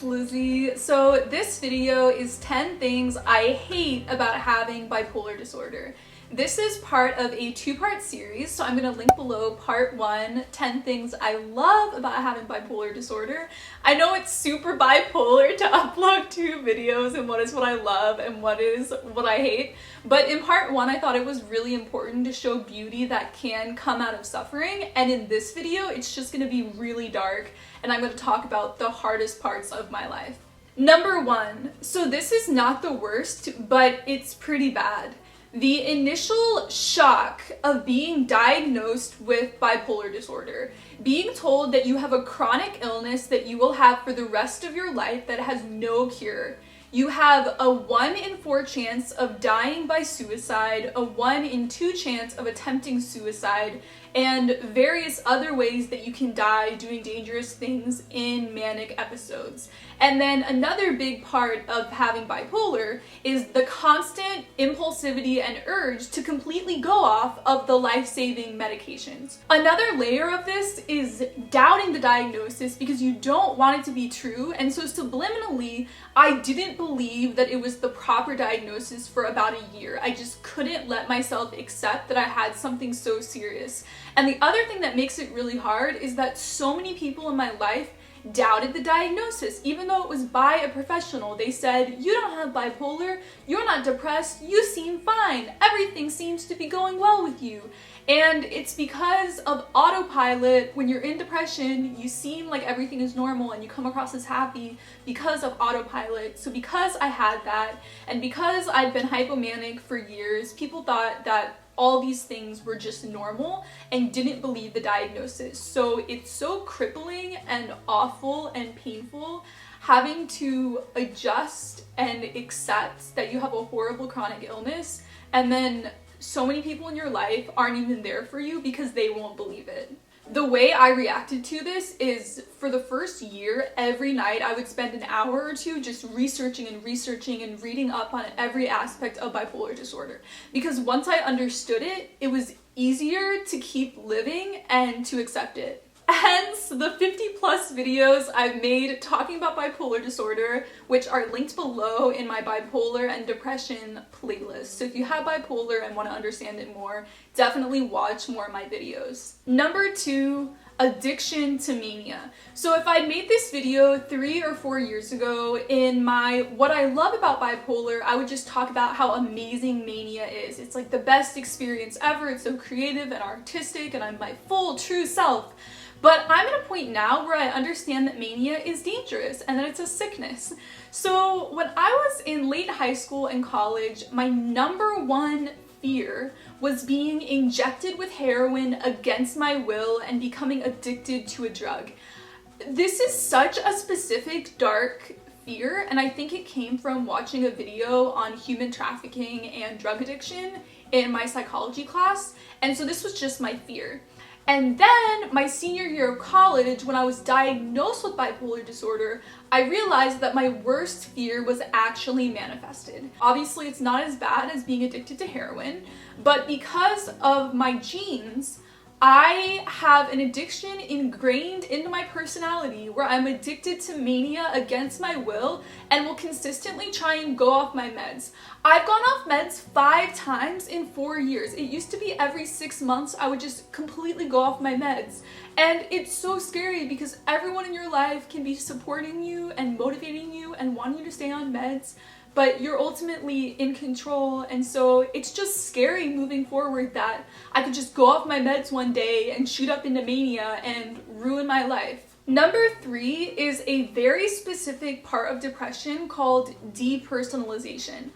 Lizzie. So this video is 10 things I hate about having bipolar disorder. This is part of a two-part series, so I'm going to link below part 1, 10 things I love about having bipolar disorder. I know it's super bipolar to upload 2 videos and what is what I love and what is what I hate, but in part 1 I thought it was really important to show beauty that can come out of suffering, and in this video it's just going to be really dark and I'm going to talk about the hardest parts of my life. Number 1. So this is not the worst, but it's pretty bad. The initial shock of being diagnosed with bipolar disorder, being told that you have a chronic illness that you will have for the rest of your life that has no cure. You have a 1 in 4 chance of dying by suicide, a 1 in 2 chance of attempting suicide, and various other ways that you can die doing dangerous things in manic episodes. And then another big part of having bipolar is the constant impulsivity and urge to completely go off of the life-saving medications. Another layer of this is doubting the diagnosis because you don't want it to be true, and so subliminally, I didn't believe that it was the proper diagnosis for about a year. I just couldn't let myself accept that I had something so serious. And the other thing that makes it really hard is that so many people in my life doubted the diagnosis, even though it was by a professional. They said, "You don't have bipolar, you're not depressed, you seem fine, everything seems to be going well with you." And it's because of autopilot. When you're in depression, you seem like everything is normal and you come across as happy because of autopilot. So because I had that, and because I'd been hypomanic for years, people thought that all these things were just normal and didn't believe the diagnosis. So it's so crippling and awful and painful having to adjust and accept that you have a horrible chronic illness, and then so many people in your life aren't even there for you because they won't believe it. The way I reacted to this is, for the first year, every night I would spend an hour or 2 just researching and reading up on every aspect of bipolar disorder. Because once I understood it, it was easier to keep living and to accept it. Hence the 50 plus videos I've made talking about bipolar disorder, which are linked below in my bipolar and depression playlist. So if you have bipolar and want to understand it more, definitely watch more of my videos. Number 2, addiction to mania. So if I'd made this video 3 or 4 years ago in my what I love about bipolar, I would just talk about how amazing mania is. It's like the best experience ever. It's so creative and artistic and I'm my full true self. But I'm at a point now where I understand that mania is dangerous and that it's a sickness. So when I was in late high school and college, my number 1 fear was being injected with heroin against my will and becoming addicted to a drug. This is such a specific, dark fear, and I think it came from watching a video on human trafficking and drug addiction in my psychology class, and so this was just my fear. And then my senior year of college, when I was diagnosed with bipolar disorder, I realized that my worst fear was actually manifested. Obviously, it's not as bad as being addicted to heroin, but because of my genes, I have an addiction ingrained into my personality where I'm addicted to mania against my will and will consistently try and go off my meds. I've gone off meds 5 times in 4 years. It used to be every 6 months I would just completely go off my meds. And it's so scary because everyone in your life can be supporting you and motivating you and wanting you to stay on meds, but you're ultimately in control, and so it's just scary moving forward that I could just go off my meds one day and shoot up into mania and ruin my life. Number 3 is a very specific part of depression called depersonalization.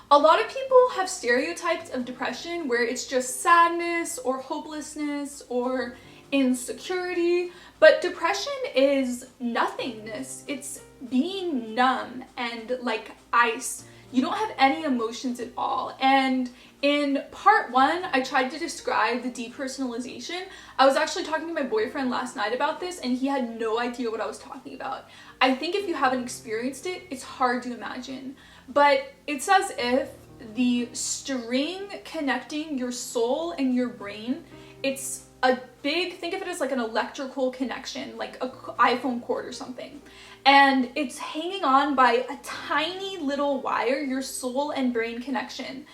A lot of people have stereotypes of depression where it's just sadness or hopelessness or insecurity, but depression is nothingness. It's being numb and like ice. You don't have any emotions at all. And in part 1, I tried to describe the depersonalization. I was actually talking to my boyfriend last night about this and he had no idea what I was talking about. I think if you haven't experienced it, it's hard to imagine. But it's as if the string connecting your soul and your brain, it's think of it as like an electrical connection, like a iPhone cord or something. And it's hanging on by a tiny little wire, your soul and brain connection.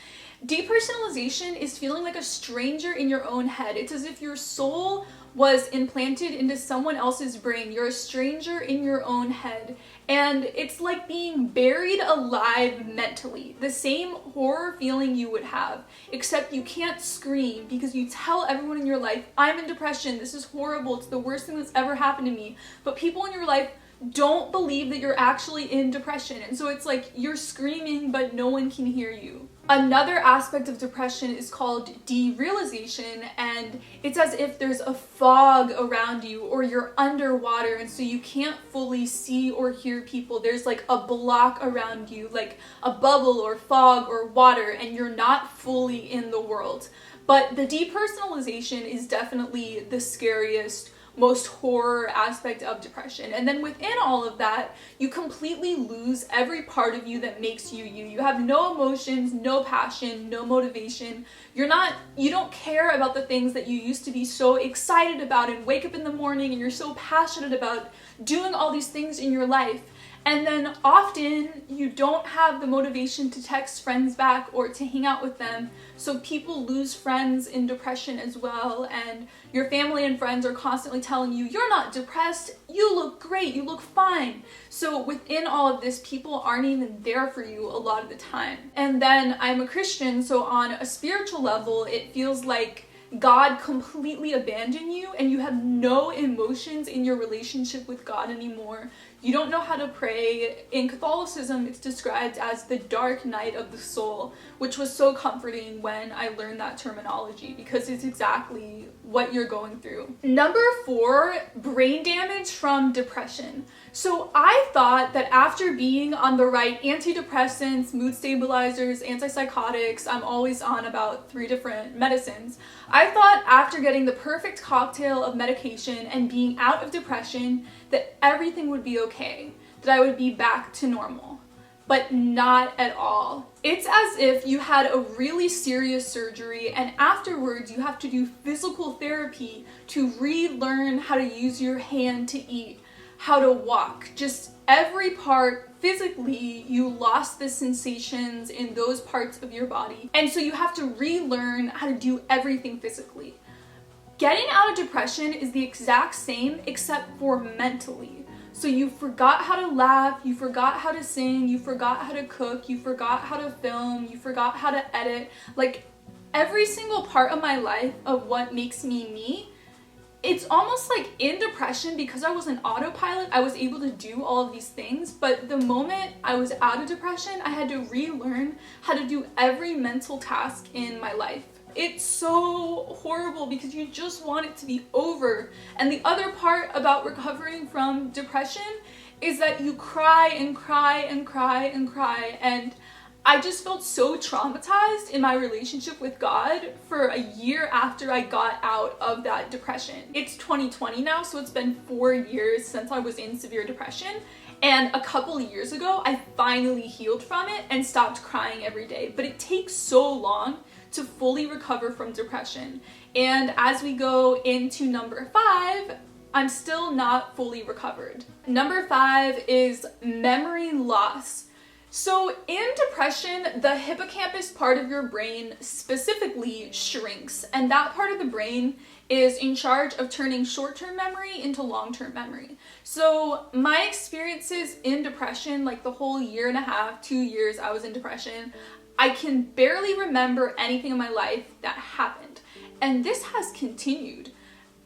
Depersonalization is feeling like a stranger in your own head. It's as if your soul was implanted into someone else's brain. You're a stranger in your own head. And it's like being buried alive mentally. The same horror feeling you would have, except you can't scream because you tell everyone in your life, I'm in depression, this is horrible, it's the worst thing that's ever happened to me. But people in your life don't believe that you're actually in depression. And so it's like you're screaming, but no one can hear you. Another aspect of depression is called derealization, and it's as if there's a fog around you or you're underwater, and so you can't fully see or hear people. There's like a block around you, like a bubble or fog or water, and you're not fully in the world. But the depersonalization is definitely the scariest, most horror aspect of depression. And then within all of that, you completely lose every part of you that makes you you. You have no emotions, no passion, no motivation. You don't care about the things that you used to be so excited about and wake up in the morning and you're so passionate about doing all these things in your life. And then often you don't have the motivation to text friends back or to hang out with them. So people lose friends in depression as well. And your family and friends are constantly telling you, you're not depressed, you look great, you look fine. So within all of this, people aren't even there for you a lot of the time. And then I'm a Christian, so on a spiritual level, it feels like God completely abandoned you and you have no emotions in your relationship with God anymore. You don't know how to pray. In Catholicism, it's described as the dark night of the soul, which was so comforting when I learned that terminology because it's exactly what you're going through. Number 4, brain damage from depression. So I thought that after being on the right antidepressants, mood stabilizers, antipsychotics, I'm always on about 3 different medicines. I thought after getting the perfect cocktail of medication and being out of depression that everything would be okay, that I would be back to normal. But not at all. It's as if you had a really serious surgery and afterwards you have to do physical therapy to relearn how to use your hand to eat, how to walk, just every part. Physically, you lost the sensations in those parts of your body. And so you have to relearn how to do everything physically. Getting out of depression is the exact same except for mentally. So you forgot how to laugh, you forgot how to sing, you forgot how to cook, you forgot how to film, you forgot how to edit. Like every single part of my life of what makes me me, it's almost like in depression, because I was an autopilot, I was able to do all of these things, but the moment I was out of depression, I had to relearn how to do every mental task in my life. It's so horrible because you just want it to be over. And the other part about recovering from depression is that you cry and cry and cry and cry, and I just felt so traumatized in my relationship with God for a year after I got out of that depression. It's 2020 now, so it's been 4 years since I was in severe depression. And a couple of years ago, I finally healed from it and stopped crying every day. But it takes so long to fully recover from depression. And as we go into number 5, I'm still not fully recovered. Number 5 is memory loss. So in depression, the hippocampus part of your brain specifically shrinks, and that part of the brain is in charge of turning short-term memory into long-term memory. So my experiences in depression, like the whole 1.5 to 2 years I was in depression, I can barely remember anything in my life that happened. And this has continued.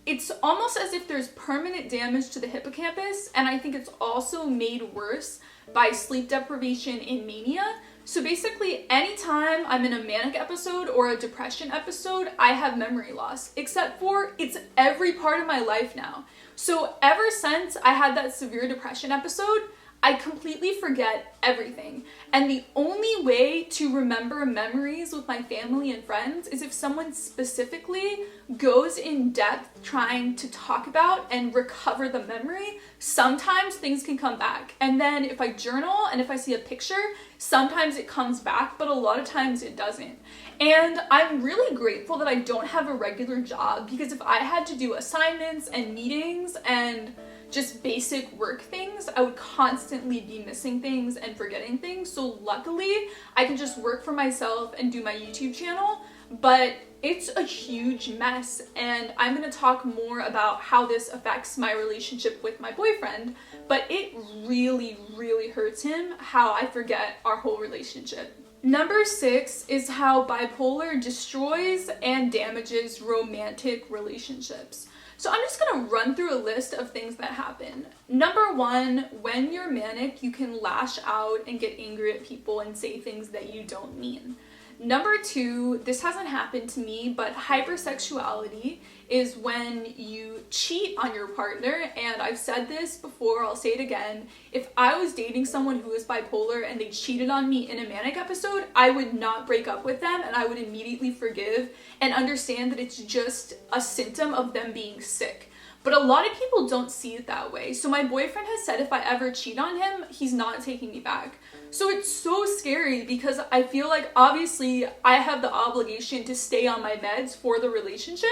It's almost as if there's permanent damage to the hippocampus, and I think it's also made worse by sleep deprivation in mania. So basically, anytime I'm in a manic episode or a depression episode, I have memory loss, except for it's every part of my life now. So ever since I had that severe depression episode, I completely forget everything. And the only way to remember memories with my family and friends is if someone specifically goes in depth trying to talk about and recover the memory. Sometimes things can come back. And then if I journal and if I see a picture, sometimes it comes back, but a lot of times it doesn't. And I'm really grateful that I don't have a regular job, because if I had to do assignments and meetings and just basic work things, I would constantly be missing things and forgetting things. So luckily, I can just work for myself and do my YouTube channel, but it's a huge mess. And I'm gonna talk more about how this affects my relationship with my boyfriend, but it really, really hurts him how I forget our whole relationship. Number 6 is how bipolar destroys and damages romantic relationships. So I'm just gonna run through a list of things that happen. Number 1, when you're manic, you can lash out and get angry at people and say things that you don't mean. Number 2, this hasn't happened to me, but hypersexuality is when you cheat on your partner. And I've said this before, I'll say it again. If I was dating someone who is bipolar and they cheated on me in a manic episode, I would not break up with them, and I would immediately forgive and understand that it's just a symptom of them being sick. But a lot of people don't see it that way. So my boyfriend has said if I ever cheat on him, he's not taking me back. So it's so scary, because I feel like obviously I have the obligation to stay on my meds for the relationship,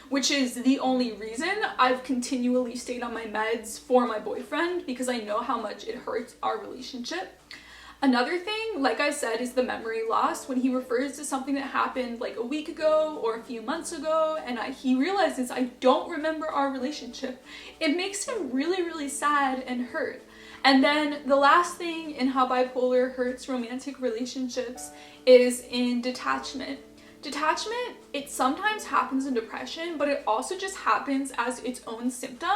which is the only reason I've continually stayed on my meds for my boyfriend, because I know how much it hurts our relationship. Another thing, like I said, is the memory loss. When he refers to something that happened like a week ago or a few months ago, and he realizes I don't remember our relationship, it makes him really, really sad and hurt. And then the last thing in how bipolar hurts romantic relationships is in detachment. Detachment, it sometimes happens in depression, but it also just happens as its own symptom,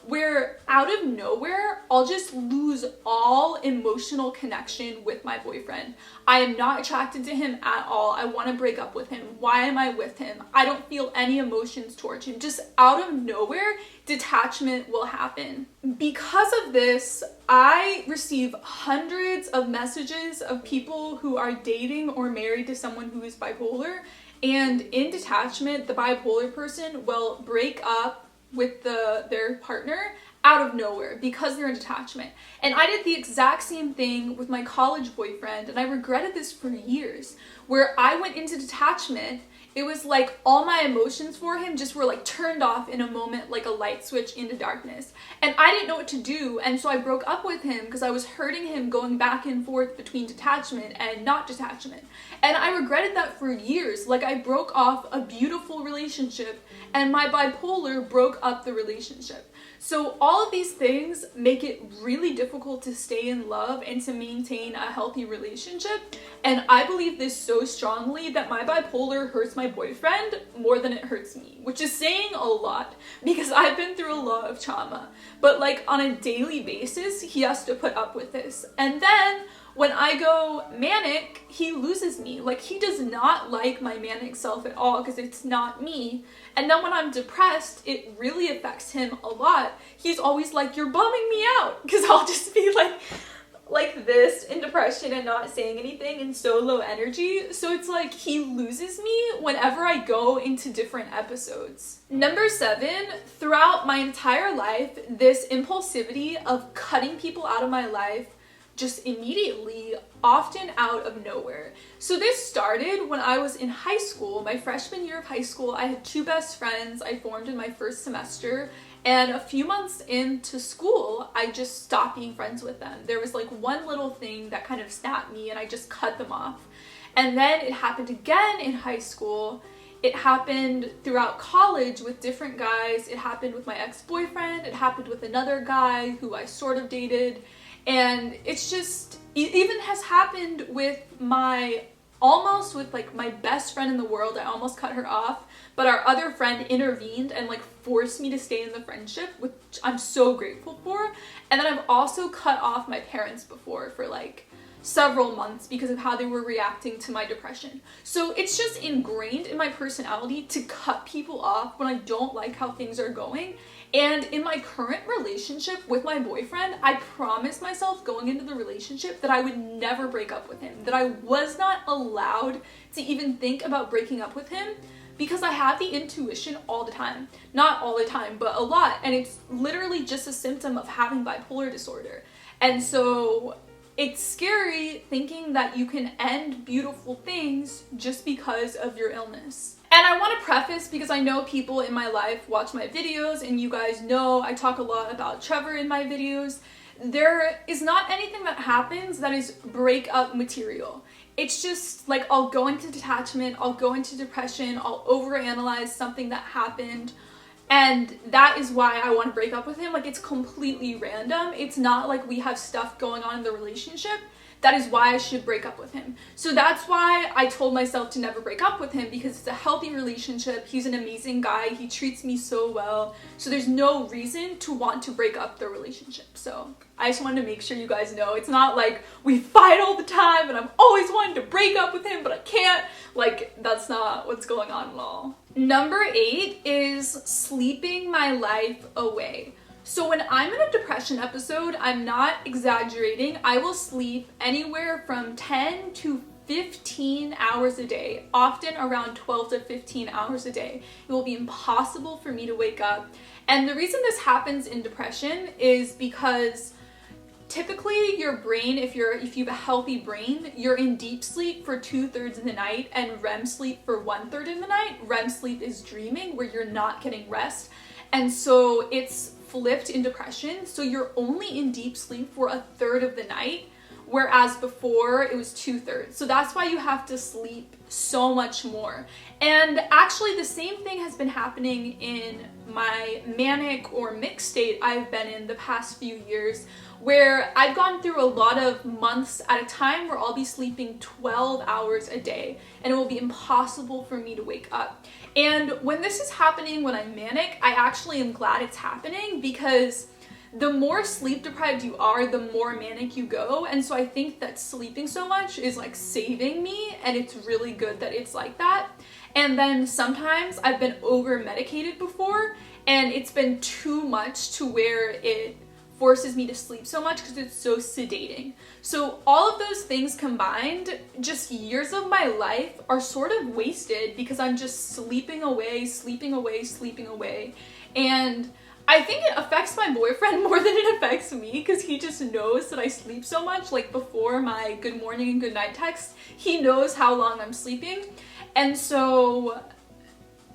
where out of nowhere, I'll just lose all emotional connection with my boyfriend. I am not attracted to him at all. I want to break up with him. Why am I with him? I don't feel any emotions towards him. Just out of nowhere, detachment will happen. Because of this, I receive hundreds of messages of people who are dating or married to someone who is bipolar. And in detachment, the bipolar person will break up with their partner out of nowhere because they're in detachment. And I did the exact same thing with my college boyfriend, and I regretted this for years, where I went into detachment. It was like all my emotions for him just were like turned off in a moment, like a light switch into darkness. And I didn't know what to do, and so I broke up with him because I was hurting him going back and forth between detachment and not detachment. And I regretted that for years. Like, I broke off a beautiful relationship, and my bipolar broke up the relationship. So all of these things make it really difficult to stay in love and to maintain a healthy relationship. And I believe this so strongly that my bipolar hurts my boyfriend more than it hurts me, which is saying a lot because I've been through a lot of trauma. But like on a daily basis, he has to put up with this. And then when I go manic, he loses me. Like, he does not like my manic self at all because it's not me. And then when I'm depressed, it really affects him a lot. He's always like, "You're bumming me out," because I'll just be like this in depression and not saying anything and so low energy. So it's like he loses me whenever I go into different episodes. Number 7, throughout my entire life, this impulsivity of cutting people out of my life just immediately, often out of nowhere. So this started when I was in high school. My freshman year of high school, I had 2 best friends I formed in my first semester, and a few months into school, I just stopped being friends with them. There was like one little thing that kind of snapped me, and I just cut them off. And then it happened again in high school. It happened throughout college with different guys. It happened with my ex-boyfriend. It happened with another guy who I sort of dated. And it's just, it even has happened with my best friend in the world. I almost cut her off, but our other friend intervened and like forced me to stay in the friendship, which I'm so grateful for. And then I've also cut off my parents before for like several months because of how they were reacting to my depression. So it's just ingrained in my personality to cut people off when I don't like how things are going. And in my current relationship with my boyfriend, I promised myself going into the relationship that I would never break up with him, that I was not allowed to even think about breaking up with him, because I have the intuition all the time. Not all the time, but a lot. And it's literally just a symptom of having bipolar disorder. And so it's scary thinking that you can end beautiful things just because of your illness. And I want to preface, because I know people in my life watch my videos, and you guys know I talk a lot about Trevor in my videos. There is not anything that happens that is breakup material. It's just like I'll go into detachment, I'll go into depression, I'll overanalyze something that happened, and that is why I want to break up with him. Like, it's completely random. It's not like we have stuff going on in the relationship. That is why I should break up with him. So that's why I told myself to never break up with him, because it's a healthy relationship. He's an amazing guy. He treats me so well. So there's no reason to want to break up the relationship. So I just wanted to make sure you guys know it's not like we fight all the time and I'm always wanting to break up with him, but I can't. Like, that's not what's going on at all. Number 8 is sleeping my life away. So when I'm in a depression episode, I'm not exaggerating, I will sleep anywhere from 10 to 15 hours a day, often around 12 to 15 hours a day. It will be impossible for me to wake up. And the reason this happens in depression is because typically your brain, if you have a healthy brain, you're in deep sleep for 2/3 of the night and REM sleep for 1/3 of the night. REM sleep is dreaming, where you're not getting rest. And so it's flipped in depression, so you're only in deep sleep for 1/3 of the night, whereas before it was 2/3. So that's why you have to sleep so much more. And actually the same thing has been happening in my manic or mixed state I've been in the past few years, where I've gone through a lot of months at a time where I'll be sleeping 12 hours a day, and it will be impossible for me to wake up. And when this is happening when I'm manic, I actually am glad it's happening, because the more sleep deprived you are, the more manic you go. And so I think that sleeping so much is like saving me, and it's really good that it's like that. And then sometimes I've been over medicated before, and it's been too much to where it forces me to sleep so much because it's so sedating. So all of those things combined, just years of my life are sort of wasted because I'm just sleeping away, sleeping away, sleeping away. And I think it affects my boyfriend more than it affects me, because he just knows that I sleep so much. Like, before my good morning and good night text, he knows how long I'm sleeping. And so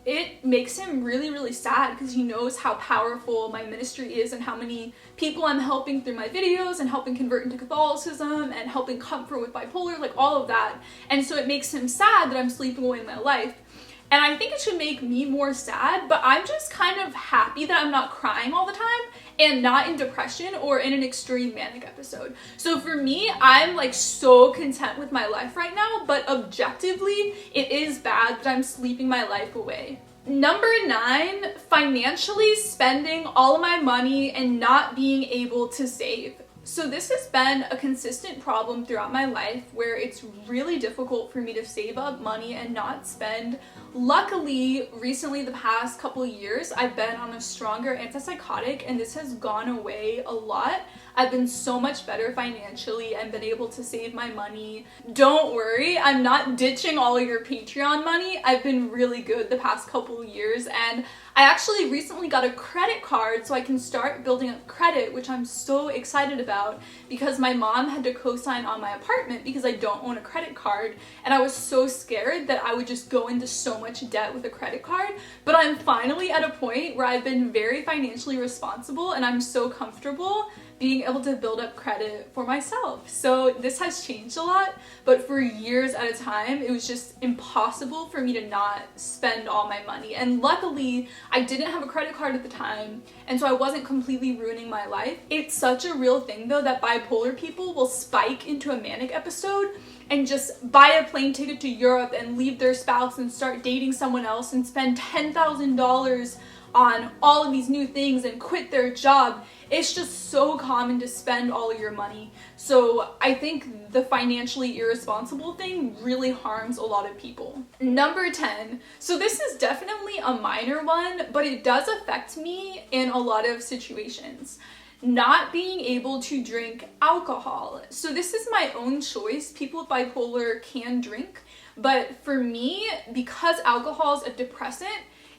it makes him really, really sad, because he knows how powerful my ministry is and how many people I'm helping through my videos and helping convert into Catholicism and helping comfort with bipolar, like all of that. And so it makes him sad that I'm sleeping away my life. And I think it should make me more sad, but I'm just kind of happy that I'm not crying all the time and not in depression or in an extreme manic episode. So for me, I'm like so content with my life right now, but objectively, it is bad that I'm sleeping my life away. Number 9, financially spending all of my money and not being able to save. So this has been a consistent problem throughout my life, where it's really difficult for me to save up money and not spend. Luckily, recently, the past couple of years, I've been on a stronger antipsychotic, and this has gone away a lot. I've been so much better financially and been able to save my money. Don't worry, I'm not ditching all of your Patreon money. I've been really good the past couple of years, and I actually recently got a credit card so I can start building up credit, which I'm so excited about, because my mom had to co-sign on my apartment because I don't own a credit card, and I was so scared that I would just go into so much debt with a credit card. But I'm finally at a point where I've been very financially responsible, and I'm so comfortable being able to build up credit for myself. So this has changed a lot, but for years at a time, it was just impossible for me to not spend all my money. And luckily, I didn't have a credit card at the time, and so I wasn't completely ruining my life. It's such a real thing though that bipolar people will spike into a manic episode and just buy a plane ticket to Europe and leave their spouse and start dating someone else and spend $10,000 on all of these new things and quit their job. It's just so common to spend all of your money. So I think the financially irresponsible thing really harms a lot of people. Number 10. So this is definitely a minor one, but it does affect me in a lot of situations. Not being able to drink alcohol. So this is my own choice. People with bipolar can drink, but for me, because alcohol is a depressant,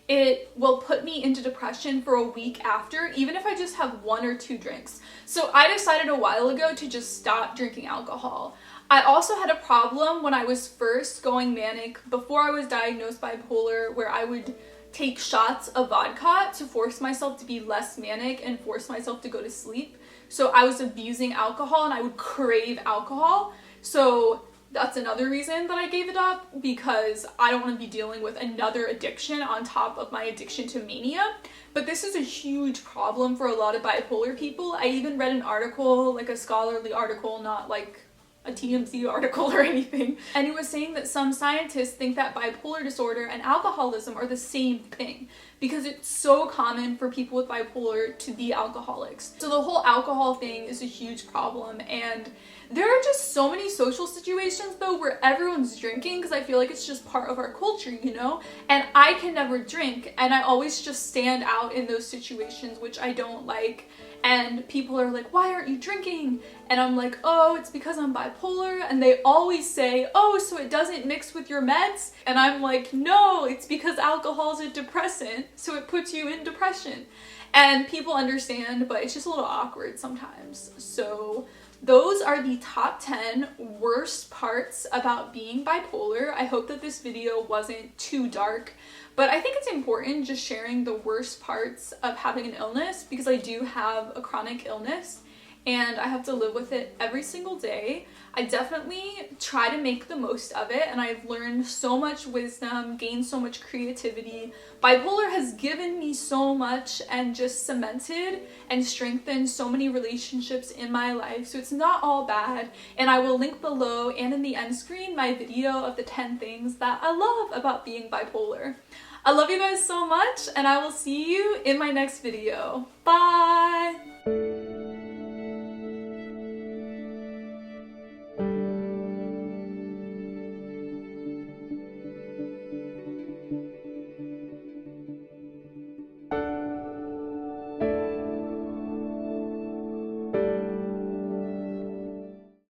it will put me into depression for a week after, even if I just have 1 or 2 drinks. So I decided a while ago to just stop drinking alcohol. I also had a problem when I was first going manic, before I was diagnosed bipolar, where I would take shots of vodka to force myself to be less manic and force myself to go to sleep. So I was abusing alcohol and I would crave alcohol. So that's another reason that I gave it up, because I don't want to be dealing with another addiction on top of my addiction to mania. But this is a huge problem for a lot of bipolar people. I even read an article, like a scholarly article, not like a TMZ article or anything, and it was saying that some scientists think that bipolar disorder and alcoholism are the same thing, because it's so common for people with bipolar to be alcoholics. So the whole alcohol thing is a huge problem, and there are just so many social situations though where everyone's drinking, because I feel like it's just part of our culture, you know? And I can never drink, and I always just stand out in those situations, which I don't like. And people are like, why aren't you drinking? And I'm like, oh, it's because I'm bipolar. And they always say, oh, so it doesn't mix with your meds? And I'm like, no, it's because alcohol is a depressant, so it puts you in depression. And people understand, but it's just a little awkward sometimes. So those are the top 10 worst parts about being bipolar. I hope that this video wasn't too dark, but I think it's important just sharing the worst parts of having an illness, because I do have a chronic illness and I have to live with it every single day. I definitely try to make the most of it, and I've learned so much wisdom, gained so much creativity. Bipolar has given me so much and just cemented and strengthened so many relationships in my life, so it's not all bad. And I will link below and in the end screen my video of the 10 things that I love about being bipolar. I love you guys so much, and I will see you in my next video. Bye!